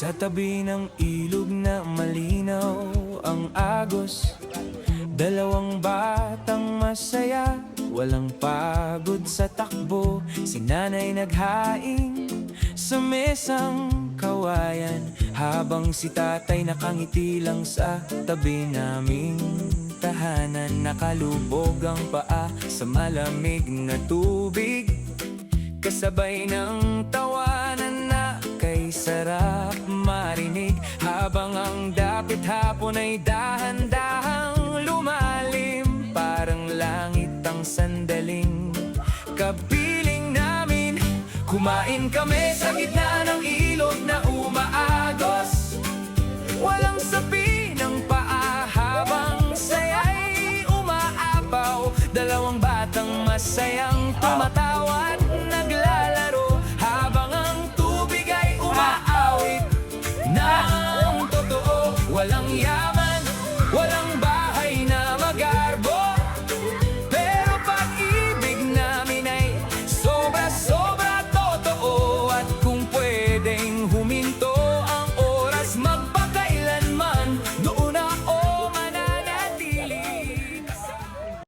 Sa tabi ng ilog na malinaw ang agos, dalawang batang masaya, walang pagod sa takbo. Si nanay naghain sa mesang kawayan, habang si tatay nakangiti lang sa tabi naming tahanan. Nakalubog ang paa sa malamig na tubig, kasabay ng tawanan na kay sarap marinig. Habang ang dapit hapon ay dahan-dahang lumalim, parang langit ang sandaling kapiling namin. Kumain kami sa gitna ng ilog na umaagos, walang sapi ng paa habang saya'y umaapaw. Dalawang batang masayang tumatawa,